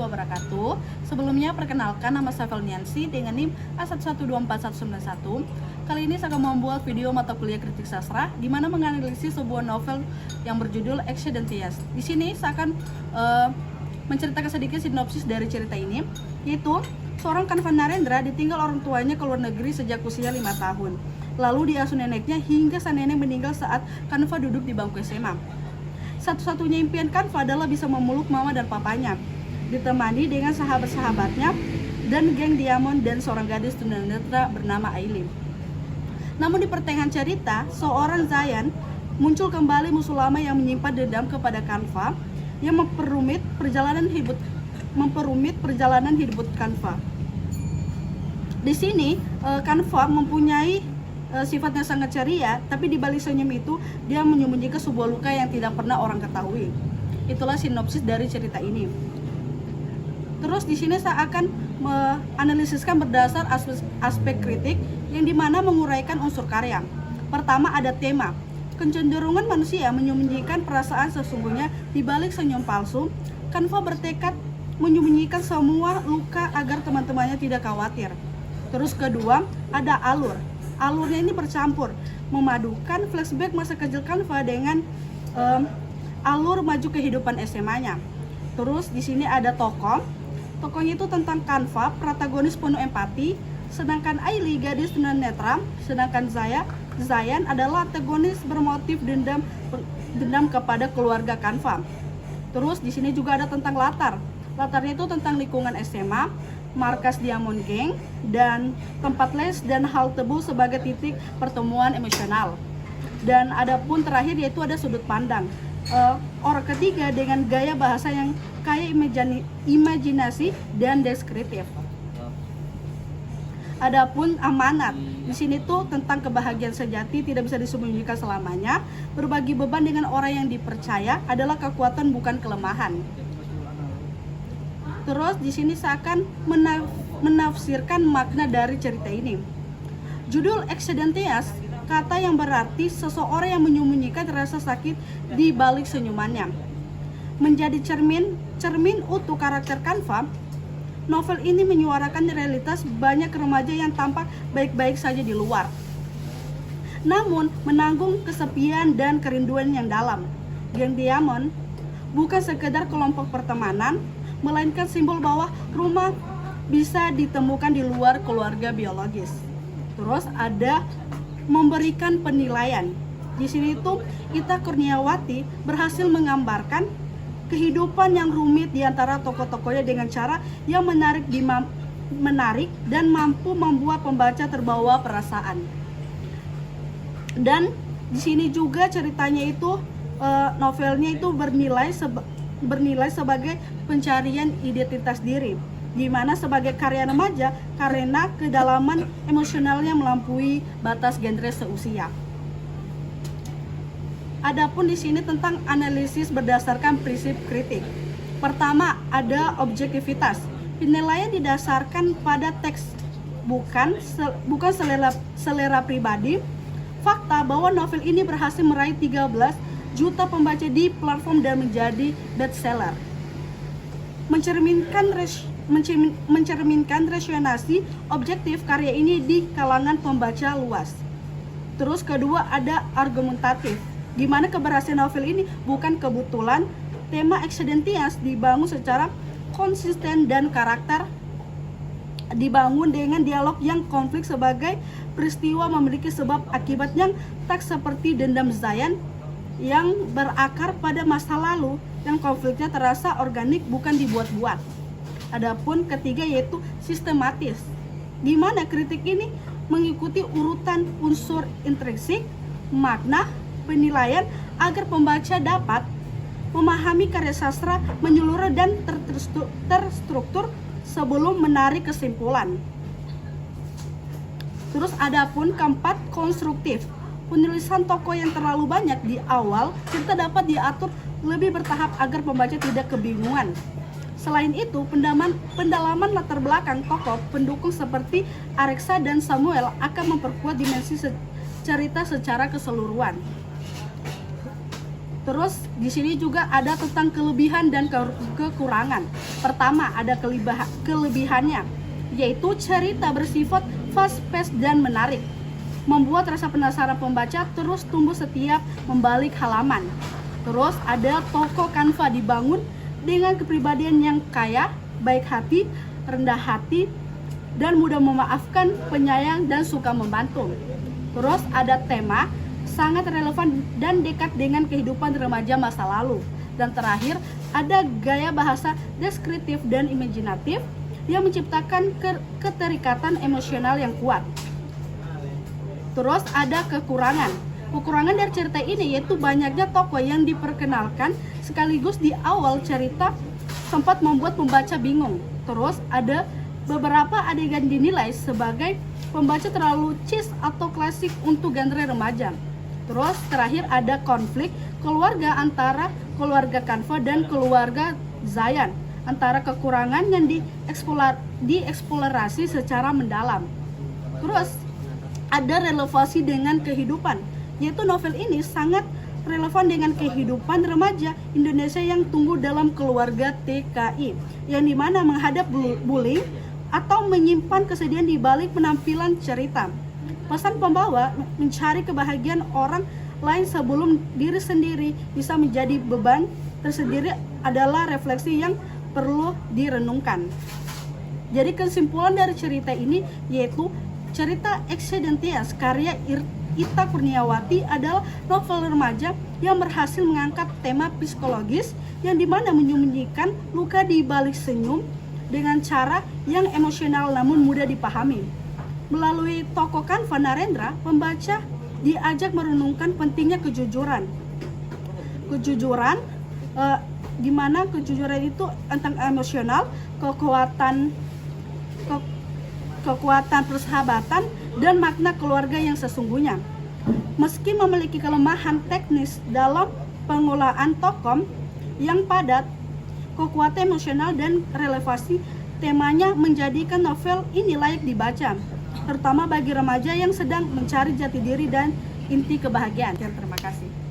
wabarakatuh. Sebelumnya perkenalkan, nama saya Felniansi dengan NIM A1124191. Kali ini saya akan membuat video mata kuliah kritik sastra di mana menganalisis sebuah novel yang berjudul Excedentias. Di sini saya akan menceritakan sedikit sinopsis dari cerita ini, yaitu seorang Kanva Narendra ditinggal orang tuanya ke luar negeri sejak usia 5 tahun. Lalu diasuh neneknya hingga sang nenek meninggal saat Kanva duduk di bangku SMA. Satu-satunya impian Kanva adalah bisa memeluk mama dan papanya, ditemani dengan sahabat-sahabatnya dan geng Diamond dan seorang gadis tunanetra bernama Aileen. Namun di pertengahan cerita, seorang Zayan muncul kembali, musuh lama yang menyimpan dendam kepada Kanva yang memperumit perjalanan hidup Kanva. Di sini Kanva mempunyai sifatnya sangat ceria, tapi di balik senyum itu dia menyembunyikan sebuah luka yang tidak pernah orang ketahui. Itulah sinopsis dari cerita ini. Terus di sini saya akan menganalisiskan berdasar aspek kritik yang dimana menguraikan unsur karya. Pertama ada tema. Kecenderungan manusia menyembunyikan perasaan sesungguhnya di balik senyum palsu. Kanva bertekad menyembunyikan semua luka agar teman-temannya tidak khawatir. Terus kedua ada alur. Alurnya ini bercampur, memadukan flashback masa kecil Kanva dengan alur maju kehidupan SMA-nya. Terus di sini ada tokoh. Tokohnya itu tentang Kanva, protagonis penuh empati, sedangkan Aili gadis tunanetra, sedangkan Zayan adalah antagonis bermotif dendam kepada keluarga Kanva. Terus di sini juga ada tentang latar. Latarnya itu tentang lingkungan SMA, markas Diamond Gang, dan tempat les dan halte bus sebagai titik pertemuan emosional. Dan ada pun terakhir yaitu ada sudut pandang. Orang ketiga dengan gaya bahasa yang kaya imajinasi dan deskriptif. Adapun amanat, di sini tuh tentang kebahagiaan sejati tidak bisa disembunyikan selamanya. Berbagi beban dengan orang yang dipercaya adalah kekuatan bukan kelemahan. Terus di sini saya akan menafsirkan makna dari cerita ini. Judul Excedentias, kata yang berarti seseorang yang menyembunyikan rasa sakit di balik senyumannya. Menjadi cermin utuh karakter Kanva, novel ini menyuarakan realitas banyak remaja yang tampak baik-baik saja di luar, namun menanggung kesepian dan kerinduan yang dalam. Geng Diamond bukan sekedar kelompok pertemanan, melainkan simbol bahwa rumah bisa ditemukan di luar keluarga biologis. Terus ada memberikan penilaian. Di sini tuh Ita Kurniawati berhasil menggambarkan kehidupan yang rumit di antara tokoh-tokohnya dengan cara yang menarik dan mampu membuat pembaca terbawa perasaan. Dan di sini juga ceritanya itu novelnya itu bernilai sebagai pencarian identitas diri, di mana sebagai karya remaja karena kedalaman emosionalnya melampaui batas genre seusia. Adapun di sini tentang analisis berdasarkan prinsip kritik. Pertama ada objektivitas. Penilaian didasarkan pada teks, bukan selera pribadi. Fakta bahwa novel ini berhasil meraih 13 juta pembaca di platform dan menjadi bestseller. Mencerminkan resonansi objektif karya ini di kalangan pembaca luas. Terus kedua ada argumentatif, di mana keberhasilan novel ini bukan kebetulan. Tema Excedentias dibangun secara konsisten dan karakter dibangun dengan dialog yang konflik sebagai peristiwa memiliki sebab akibat yang tak seperti dendam Zayan yang berakar pada masa lalu yang konfliknya terasa organik bukan dibuat-buat. Adapun ketiga yaitu sistematis, di mana kritik ini mengikuti urutan unsur intrinsik, makna, penilaian agar pembaca dapat memahami karya sastra menyeluruh dan terstruktur sebelum menarik kesimpulan. Terus adapun keempat konstruktif. Penulisan tokoh yang terlalu banyak di awal cerita dapat diatur lebih bertahap agar pembaca tidak kebingungan. Selain itu, pendalaman latar belakang tokoh pendukung seperti Areksa dan Samuel akan memperkuat dimensi cerita secara keseluruhan. Terus di sini juga ada tentang kelebihan dan kekurangan. Pertama, ada kelebihannya, yaitu cerita bersifat fast paced dan menarik, membuat rasa penasaran pembaca terus tumbuh setiap membalik halaman. Terus ada tokoh Canva dibangun dengan kepribadian yang kaya, baik hati, rendah hati, dan mudah memaafkan, penyayang, dan suka membantu. Terus ada tema sangat relevan dan dekat dengan kehidupan remaja masa lalu. Dan terakhir, ada gaya bahasa deskriptif dan imajinatif yang menciptakan keterikatan emosional yang kuat. Terus ada kekurangan. Kekurangan dari cerita ini yaitu banyaknya tokoh yang diperkenalkan sekaligus di awal cerita sempat membuat pembaca bingung. Terus ada beberapa adegan dinilai sebagai pembaca terlalu cheese atau klasik untuk genre remaja. Terus terakhir ada konflik keluarga antara keluarga Canva dan keluarga Zayan, antara kekurangan yang dieksplorasi secara mendalam. Terus ada relevansi dengan kehidupan, yaitu novel ini sangat relevan dengan kehidupan remaja Indonesia yang tumbuh dalam keluarga TKI, yang dimana menghadap bullying atau menyimpan kesedihan di balik penampilan cerita. Pesan pembawa mencari kebahagiaan orang lain sebelum diri sendiri bisa menjadi beban tersendiri adalah refleksi yang perlu direnungkan. Jadi kesimpulan dari cerita ini yaitu cerita Eksidentias karya Ita Kurniawati adalah novel remaja yang berhasil mengangkat tema psikologis yang dimana menyembunyikan luka di balik senyum dengan cara yang emosional namun mudah dipahami. Melalui tokoh Canva Narendra, pembaca diajak merenungkan pentingnya kejujuran. Di mana kejujuran itu tentang emosional, kekuatan persahabatan, dan makna keluarga yang sesungguhnya. Meski memiliki kelemahan teknis dalam pengolahan tokoh yang padat, kekuatan emosional dan relevansi temanya menjadikan novel ini layak dibaca, terutama bagi remaja yang sedang mencari jati diri dan inti kebahagiaan. Terima kasih.